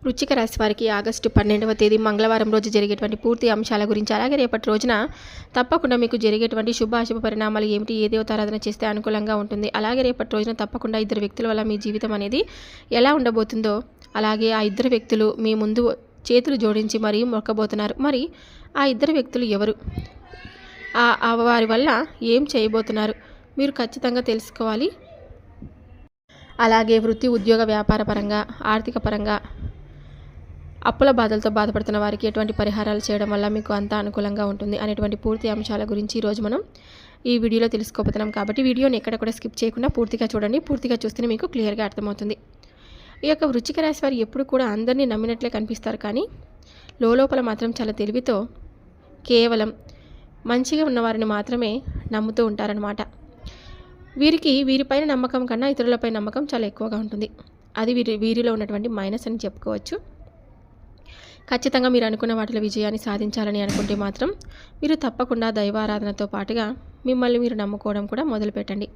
వృశ్చిక రాశి వారికి ఆగస్టు 12వ తేదీ మంగళవారం రోజు జరిగేటువంటి పూర్తి అంశాల గురించి, అలాగే రేపటి రోజున తప్పకుండా మీకు జరిగేటువంటి శుభాశుభ పరిణామాలు ఏమిటి, ఏ దేవతారాధన చేస్తే అనుకూలంగా ఉంటుంది, అలాగే రేపటి రోజున తప్పకుండా ఇద్దరు వ్యక్తుల వల్ల మీ జీవితం అనేది ఎలా ఉండబోతుందో, అలాగే ఆ ఇద్దరు వ్యక్తులు మీ ముందు చేతులు జోడించి మరీ మొక్కబోతున్నారు. మరి ఆ ఇద్దరు వ్యక్తులు ఎవరు, వారి వల్ల ఏం చేయబోతున్నారు మీరు ఖచ్చితంగా తెలుసుకోవాలి. అలాగే వృత్తి, ఉద్యోగ, వ్యాపార పరంగా, ఆర్థిక పరంగా అప్పుల బాధలతో బాధపడుతున్న వారికి ఎటువంటి పరిహారాలు చేయడం వల్ల మీకు అంతా అనుకూలంగా ఉంటుంది అనేటువంటి పూర్తి అంశాల గురించి ఈరోజు మనం ఈ వీడియోలో తెలుసుకోబోతున్నాం. కాబట్టి వీడియోని ఎక్కడ కూడా స్కిప్ చేయకుండా పూర్తిగా చూడండి. పూర్తిగా చూస్తేనే మీకు క్లియర్గా అర్థమవుతుంది. ఈ యొక్క వృశ్చిక రాశి వారు ఎప్పుడు కూడా అందరినీ నమ్మినట్లే కనిపిస్తారు, కానీ లోపల మాత్రం చాలా తెలివితో కేవలం మంచిగా ఉన్నవారిని మాత్రమే నమ్ముతూ ఉంటారనమాట. వీరిపైన నమ్మకం కన్నా ఇతరులపై నమ్మకం చాలా ఎక్కువగా ఉంటుంది. అది వీరిలో ఉన్నటువంటి మైనస్ అని చెప్పుకోవచ్చు. ఖచ్చితంగా మీరు అనుకున్న వాటిలో విజయాన్ని సాధించాలని అనుకుంటే మాత్రం మీరు తప్పకుండా దైవారాధనతో పాటుగా మిమ్మల్ని మీరు నమ్ముకోవడం కూడా మొదలుపెట్టండి.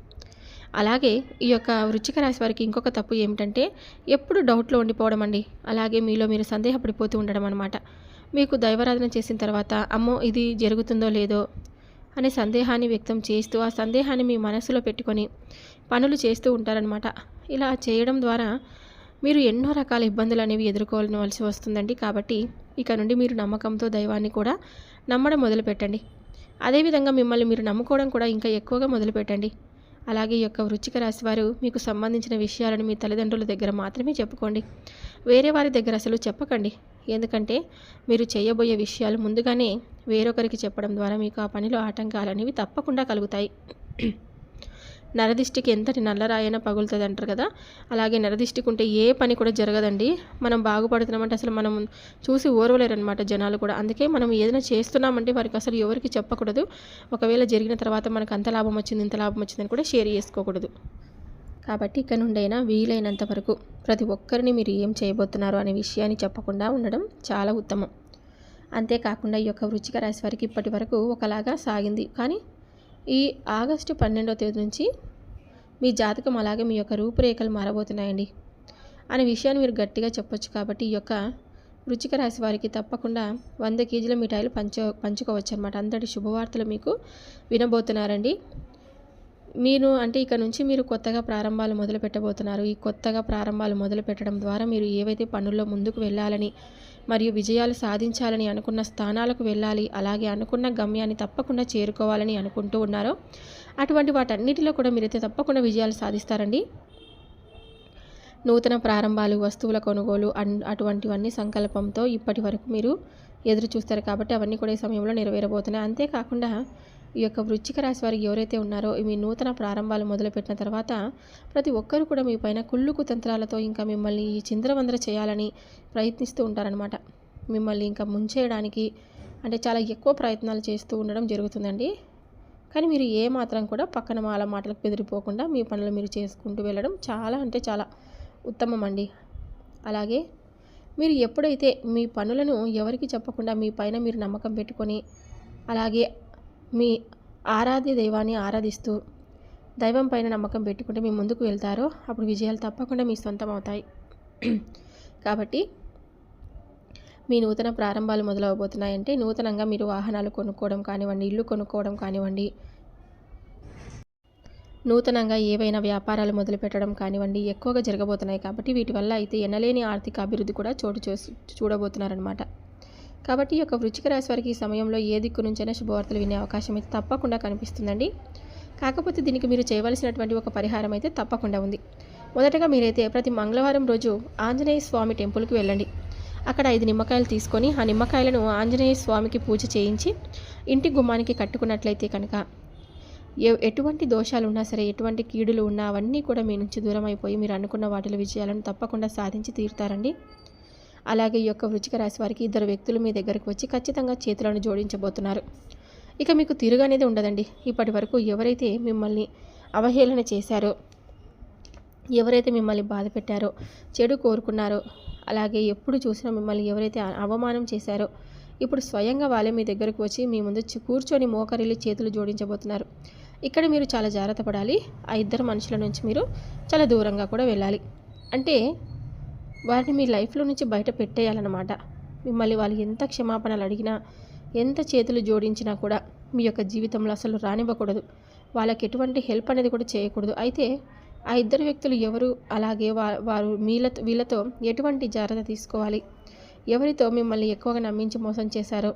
అలాగే ఈ యొక్క వృశ్చిక రాశి వారికి ఇంకొక తప్పు ఏమిటంటే ఎప్పుడు డౌట్లో ఉండిపోవడం అండి. అలాగే మీలో మీరు సందేహపడిపోతూ ఉండడం అనమాట. మీకు దైవారాధన చేసిన తర్వాత అమ్మో ఇది జరుగుతుందో లేదో అనే సందేహాన్ని వ్యక్తం చేస్తూ ఆ సందేహాన్ని మీ మనసులో పెట్టుకొని పనులు చేస్తూ ఉంటారనమాట. ఇలా చేయడం ద్వారా మీరు ఎన్నో రకాల ఇబ్బందులు అనేవి ఎదుర్కోవాల్సి వస్తుందండి. కాబట్టి ఇక నుండి మీరు నమ్మకంతో దైవాన్ని కూడా నమ్మడం మొదలుపెట్టండి. అదేవిధంగా మిమ్మల్ని మీరు నమ్ముకోవడం కూడా ఇంకా ఎక్కువగా మొదలుపెట్టండి. అలాగే ఈ యొక్క వృశ్చిక రాశి వారు మీకు సంబంధించిన విషయాలను మీ తల్లిదండ్రుల దగ్గర మాత్రమే చెప్పుకోండి. వేరే వారి దగ్గర అసలు చెప్పకండి. ఎందుకంటే మీరు చేయబోయే విషయాలు ముందుగానే వేరొకరికి చెప్పడం ద్వారా మీకు ఆ పనిలో ఆటంకాలు అనేవి తప్పకుండా కలుగుతాయి. నరదిష్టికి ఎంతటి నల్లరాయైనా పగులుతుంది అంటారు కదా, అలాగే నరదిష్టికి ఉంటే ఏ పని కూడా జరగదండి. మనం బాగుపడుతున్నామంటే అసలు మనం చూసి ఓర్వలేరనమాట జనాలు కూడా. అందుకే మనం ఏదైనా చేస్తున్నామంటే వారికి అసలు ఎవరికి చెప్పకూడదు. ఒకవేళ జరిగిన తర్వాత మనకు అంత లాభం వచ్చింది ఇంత లాభం వచ్చిందని కూడా షేర్ చేసుకోకూడదు. కాబట్టి ఇక నుండైనా వీలైనంత వరకు ప్రతి ఒక్కరిని మీరు ఏం చేయబోతున్నారు అనే విషయాన్ని చెప్పకుండా ఉండడం చాలా ఉత్తమం. అంతేకాకుండా ఈ యొక్క వృశ్చిక రాశి వారికి ఇప్పటి వరకు ఒకలాగా సాగింది, కానీ ఈ ఆగస్టు 12వ తేదీ నుంచి మీ జాతకం అలాగే మీ యొక్క రూపురేఖలు మారబోతున్నాయండి అనే విషయాన్ని మీరు గట్టిగా చెప్పొచ్చు. కాబట్టి ఈ యొక్క వృశ్చిక రాశి వారికి తప్పకుండా 100 కేజీల మిఠాయిలు పంచుకోవచ్చు అనమాట. అంతటి శుభవార్తలు మీకు వినబోతున్నారండి. ఇక నుంచి మీరు కొత్తగా ప్రారంభాలు మొదలు పెట్టబోతున్నారు. ఈ కొత్తగా ప్రారంభాలు మొదలు పెట్టడం ద్వారా మీరు ఏవైతే పనుల్లో ముందుకు వెళ్ళాలని మరియు విజయాలు సాధించాలని అనుకున్న స్థానాలకు వెళ్ళాలి, అలాగే అనుకున్న గమ్యాన్ని తప్పకుండా చేరుకోవాలని అనుకుంటూ ఉన్నారో అటువంటి వాటన్నిటిలో కూడా మీరైతే తప్పకుండా విజయాలు సాధిస్తారండి. నూతన ప్రారంభాలు, వస్తువుల కొనుగోలు అటువంటివన్నీ సంకల్పంతో ఇప్పటి వరకు మీరు ఎదురు చూస్తారు. కాబట్టి అవన్నీ కూడా ఈ సమయంలో నెరవేరబోతున్నాయి. అంతేకాకుండా ఈ యొక్క వృశ్చిక రాశి వారు ఎవరైతే ఉన్నారో మీ నూతన ప్రారంభాలు మొదలుపెట్టిన తర్వాత ప్రతి ఒక్కరూ కూడా మీ పైన కుళ్ళు కుతంత్రాలతో ఇంకా మిమ్మల్ని చిందరవందర చేయాలని ప్రయత్నిస్తూ ఉంటారనమాట. మిమ్మల్ని ఇంకా ముంచేయడానికి చాలా ఎక్కువ ప్రయత్నాలు చేస్తూ ఉండడం జరుగుతుందండి. కానీ మీరు ఏ మాత్రం కూడా పక్కన వాళ్ళ మాటలకు బెదిరిపోకుండా మీ పనులు మీరు చేసుకుంటూ వెళ్ళడం చాలా ఉత్తమం అండి. అలాగే మీరు ఎప్పుడైతే మీ పనులను ఎవరికి చెప్పకుండా మీ పైన మీరు నమ్మకం పెట్టుకొని అలాగే మీ ఆరాధ్య దైవాన్ని ఆరాధిస్తూ దైవం పైన నమ్మకం పెట్టుకుంటే మీ ముందుకు వెళ్తారో అప్పుడు విజయాలు తప్పకుండా మీ సొంతం అవుతాయి. కాబట్టి మీ నూతన ప్రారంభాలు మొదలవబోతున్నాయంటే నూతనంగా మీరు వాహనాలు కొనుక్కోవడం కానివ్వండి, ఇల్లు కొనుక్కోవడం కానివ్వండి, నూతనంగా ఏవైనా వ్యాపారాలు మొదలుపెట్టడం కానివ్వండి ఎక్కువగా జరగబోతున్నాయి. కాబట్టి వీటి వల్ల అయితే ఎనలేని ఆర్థిక అభివృద్ధి కూడా చూడబోతున్నారనమాట. కాబట్టి ఈ యొక్క వృశ్చిక రాశి వారికి ఈ సమయంలో ఏ దిక్కు నుంచైనా శుభవార్తలు వినే అవకాశం అయితే తప్పకుండా కనిపిస్తుందండి. కాకపోతే దీనికి మీరు చేయవలసినటువంటి ఒక పరిహారం అయితే తప్పకుండా ఉంది. మొదటగా మీరైతే ప్రతి మంగళవారం రోజు ఆంజనేయ స్వామి టెంపుల్కి వెళ్ళండి. అక్కడ 5 నిమ్మకాయలు తీసుకొని ఆ నిమ్మకాయలను ఆంజనేయ స్వామికి పూజ చేయించి ఇంటి గుమ్మానికి కట్టుకున్నట్లయితే కనుక ఎటువంటి దోషాలు ఉన్నా సరే, ఎటువంటి కీడులు ఉన్నా అవన్నీ కూడా మీ నుంచి దూరం అయిపోయి మీరు అనుకున్న వాటిలో విజయాలను తప్పకుండా సాధించి తీరుతారండి. అలాగే ఈ యొక్క వృశ్చిక రాశి వారికి ఇద్దరు వ్యక్తులు మీ దగ్గరకు వచ్చి ఖచ్చితంగా చేతులను జోడించబోతున్నారు. ఇక మీకు తిరుగు అనేది ఉండదండి. ఇప్పటి వరకు ఎవరైతే మిమ్మల్ని అవహేళన చేశారో, ఎవరైతే మిమ్మల్ని బాధ పెట్టారో, చెడు కోరుకున్నారో, అలాగే ఎప్పుడు చూసినా మిమ్మల్ని ఎవరైతే అవమానం చేశారో ఇప్పుడు స్వయంగా వాళ్ళే మీ దగ్గరకు వచ్చి మీ ముందు కూర్చొని మోకరిల్లి చేతులు జోడించబోతున్నారు. ఇక్కడ మీరు చాలా జాగ్రత్త పడాలి. ఆ ఇద్దరు మనుషుల నుంచి మీరు చాలా దూరంగా కూడా వెళ్ళాలి. అంటే వారిని మీ లైఫ్లో నుంచి బయట పెట్టేయాలన్నమాట. మిమ్మల్ని వాళ్ళు ఎంత క్షమాపణలు అడిగినా, ఎంత చేతులు జోడించినా కూడా మీ యొక్క జీవితంలో అసలు రానివ్వకూడదు. వాళ్ళకి ఎటువంటి హెల్ప్ అనేది కూడా చేయకూడదు. అయితే ఆ ఇద్దరు వ్యక్తులు ఎవరు, అలాగే వారు వీళ్ళతో ఎటువంటి జాగ్రత్త తీసుకోవాలి, ఎవరితో మిమ్మల్ని ఎక్కువగా నమ్మించి మోసం చేశారో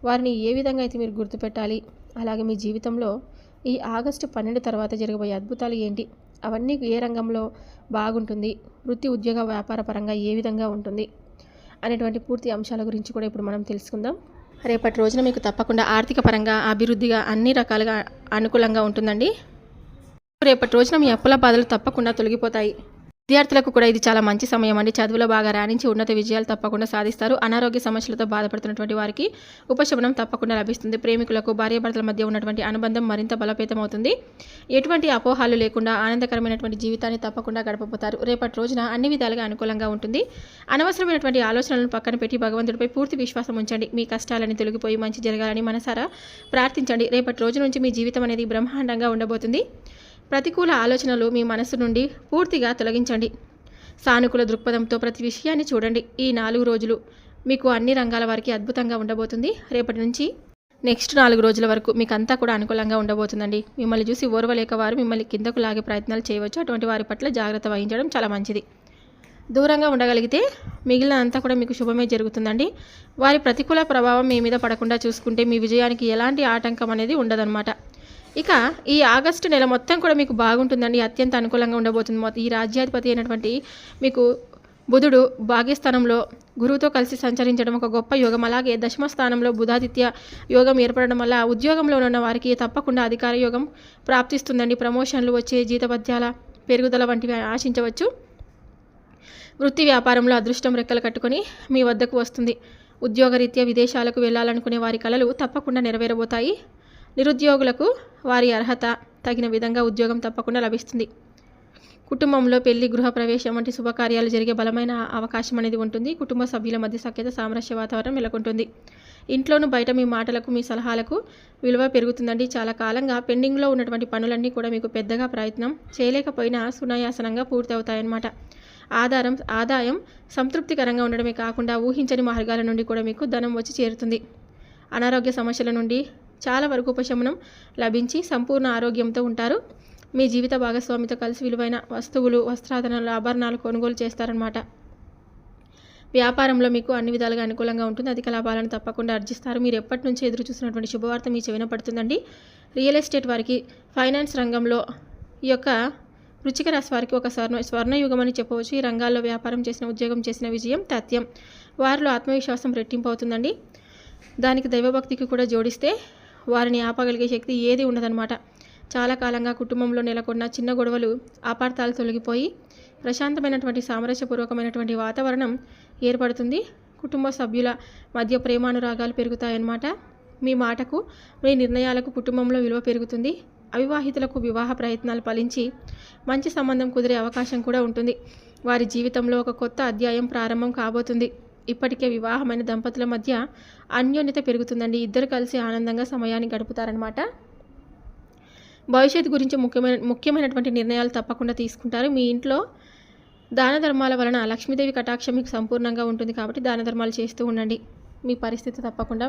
వారిని ఏ విధంగా అయితే మీరు గుర్తుపెట్టాలి, అలాగే మీ జీవితంలో ఈ ఆగస్టు 12 తర్వాత జరగబోయే అద్భుతాలు ఏంటి, అవన్నీ ఏ రంగంలో బాగుంటుంది, వృత్తి ఉద్యోగ వ్యాపార పరంగా ఏ విధంగా ఉంటుంది అనేటువంటి పూర్తి అంశాల గురించి కూడా ఇప్పుడు మనం తెలుసుకుందాం. రేపటి రోజున మీకు తప్పకుండా ఆర్థిక పరంగా, అభివృద్ధిగా అన్ని రకాలుగా అనుకూలంగా ఉంటుందండి. రేపటి రోజున మీ అప్పుల బాధలు తప్పకుండా తొలగిపోతాయి. విద్యార్థులకు కూడా ఇది చాలా మంచి సమయం అండి. చదువులో బాగా రాణించి ఉన్నత విజయాలు తప్పకుండా సాధిస్తారు. అనారోగ్య సమస్యలతో బాధపడుతున్నటువంటి వారికి ఉపశమనం తప్పకుండా లభిస్తుంది. ప్రేమికులకు భార్యాభర్తల మధ్య ఉన్నటువంటి అనుబంధం మరింత బలోపేతం అవుతుంది. ఎటువంటి అపోహాలు లేకుండా ఆనందకరమైనటువంటి జీవితాన్ని తప్పకుండా గడపబోతారు. రేపటి రోజున అన్ని విధాలుగా అనుకూలంగా ఉంటుంది. అనవసరమైనటువంటి ఆలోచనలను పక్కన పెట్టి భగవంతుడిపై పూర్తి విశ్వాసం ఉంచండి. మీ కష్టాలని తొలగిపోయి మంచి జరగాలని మనసారా ప్రార్థించండి. రేపటి రోజు నుంచి మీ జీవితం అనేది బ్రహ్మాండంగా ఉండబోతుంది. ప్రతికూల ఆలోచనలు మీ మనసు నుండి పూర్తిగా తొలగించండి. సానుకూల దృక్పథంతో ప్రతి విషయాన్ని చూడండి. ఈ 4 రోజులు మీకు అన్ని రంగాల వారికి అద్భుతంగా ఉండబోతుంది. రేపటి నుంచి నెక్స్ట్ 4 రోజుల వరకు మీకు అంతా కూడా అనుకూలంగా ఉండబోతుందండి. మిమ్మల్ని చూసి ఓర్వలేక వారు మిమ్మల్ని కిందకు లాగే ప్రయత్నాలు చేయవచ్చు. అటువంటి వారి పట్ల జాగ్రత్త వహించడం చాలా మంచిది. దూరంగా ఉండగలిగితే మిగిలిన అంతా కూడా మీకు శుభమే జరుగుతుందండి. వారి ప్రతికూల ప్రభావం మీ మీద పడకుండా చూసుకుంటే మీ విజయానికి ఎలాంటి ఆటంకం అనేది ఉండదన్నమాట. ఇక ఈ ఆగస్టు నెల మొత్తం కూడా మీకు బాగుంటుందండి. అత్యంత అనుకూలంగా ఉండబోతుంది. ఈ రాజ్యాధిపతి అయినటువంటి మీకు బుధుడు భాగ్యస్థానంలో గురువుతో కలిసి సంచరించడం ఒక గొప్ప యోగం. అలాగే దశమ స్థానంలో బుధాదిత్య యోగం ఏర్పడడం వల్ల ఉద్యోగంలో ఉన్న వారికి తప్పకుండా అధికార యోగం ప్రాప్తిస్తుందండి. ప్రమోషన్లు వచ్చే, జీతభత్యాల పెరుగుదల వంటివి ఆశించవచ్చు. వృత్తి వ్యాపారంలో అదృష్టం రెక్కలు కట్టుకొని మీ వద్దకు వస్తుంది. ఉద్యోగరీత్యా విదేశాలకు వెళ్ళాలనుకునే వారి కలలు తప్పకుండా నెరవేరబోతాయి. నిరుద్యోగులకు వారి అర్హత తగిన విధంగా ఉద్యోగం తప్పకుండా లభిస్తుంది. కుటుంబంలో పెళ్లి, గృహప్రవేశం వంటి శుభకార్యాలు జరిగే బలమైన అవకాశం అనేది ఉంటుంది. కుటుంబ సభ్యుల మధ్య సఖ్యత, సామరస్య వాతావరణం నెలకొంటుంది. ఇంట్లోనూ బయట మీ మాటలకు, మీ సలహాలకు విలువ పెరుగుతుందండి. చాలా కాలంగా పెండింగ్లో ఉన్నటువంటి పనులన్నీ కూడా మీకు పెద్దగా ప్రయత్నం చేయలేకపోయినా సునాయాసనంగా పూర్తి అవుతాయన్నమాట. ఆదాయం సంతృప్తికరంగా ఉండడమే కాకుండా ఊహించని మార్గాల నుండి కూడా మీకు ధనం వచ్చి చేరుతుంది. అనారోగ్య సమస్యల నుండి చాలా వరకు ఉపశమనం లభించి సంపూర్ణ ఆరోగ్యంతో ఉంటారు. మీ జీవిత భాగస్వామితో కలిసి విలువైన వస్తువులు, వస్త్రాధనాలు, ఆభరణాలు కొనుగోలు చేస్తారన్నమాట. వ్యాపారంలో మీకు అన్ని విధాలుగా అనుకూలంగా ఉంటుంది. అధిక లాభాలను తప్పకుండా ఆర్జిస్తారు. మీరు ఎప్పటి నుంచి ఎదురు చూసినటువంటి శుభవార్త మీ చెవిన పడుతుందండి. రియల్ ఎస్టేట్ వారికి, ఫైనాన్స్ రంగంలో ఈ యొక్క వృశ్చిక రాశి వారికి ఒక స్వర్ణయుగం అని చెప్పవచ్చు. ఈ రంగాల్లో వ్యాపారం చేసిన, ఉద్యోగం చేసిన విజయం తథ్యం. వారిలో ఆత్మవిశ్వాసం రెట్టింపు అవుతుందండి. దానికి దైవభక్తికి కూడా జోడిస్తే వారిని ఆపగలిగే శక్తి ఏది ఉండదన్నమాట. చాలా కాలంగా కుటుంబంలో నెలకొన్న చిన్న గొడవలు, అపార్థాలు తొలగిపోయి ప్రశాంతమైనటువంటి, సామరస్యపూర్వకమైనటువంటి వాతావరణం ఏర్పడుతుంది. కుటుంబ సభ్యుల మధ్య ప్రేమానురాగాలు పెరుగుతాయన్నమాట. మీ మాటకు, మీ నిర్ణయాలకు కుటుంబంలో విలువ పెరుగుతుంది. అవివాహితులకు వివాహ ప్రయత్నాలు ఫలించి మంచి సంబంధం కుదిరే అవకాశం కూడా ఉంటుంది. వారి జీవితంలో ఒక కొత్త అధ్యాయం ప్రారంభం కాబోతుంది. ఇప్పటికే వివాహమైన దంపతుల మధ్య అన్యోన్యత పెరుగుతుందండి. ఇద్దరు కలిసి ఆనందంగా సమయాన్ని గడుపుతారనమాట. భవిష్యత్తు గురించి ముఖ్యమైనటువంటి నిర్ణయాలు తప్పకుండా తీసుకుంటారు. మీ ఇంట్లో దాన ధర్మాల వలన లక్ష్మీదేవి కటాక్షం మీకు సంపూర్ణంగా ఉంటుంది కాబట్టి దాన ధర్మాలు చేస్తూ ఉండండి. మీ పరిస్థితి తప్పకుండా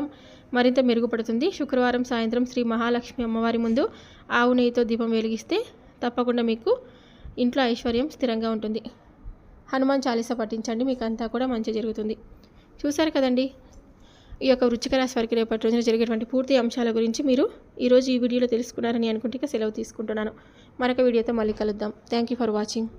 మరింత మెరుగుపడుతుంది. శుక్రవారం సాయంత్రం శ్రీ మహాలక్ష్మి అమ్మవారి ముందు ఆవు నెయ్యితో దీపం వెలిగిస్తే తప్పకుండా మీకు ఇంట్లో ఐశ్వర్యం స్థిరంగా ఉంటుంది. హనుమాన్ చాలీసా పఠించండి, మీకు అంతా కూడా మంచి జరుగుతుంది. చూశారు కదండి, ఈ యొక్క వృశ్చిక రాశి వారికి రేపటి రోజున జరిగేటువంటి పూర్తి అంశాల గురించి మీరు ఈరోజు ఈ వీడియోలో తెలుసుకున్నారని అనుకుంటే సెలవు తీసుకుంటున్నాను. మరొక వీడియోతో మళ్ళీ కలుద్దాం. Thank you for watching.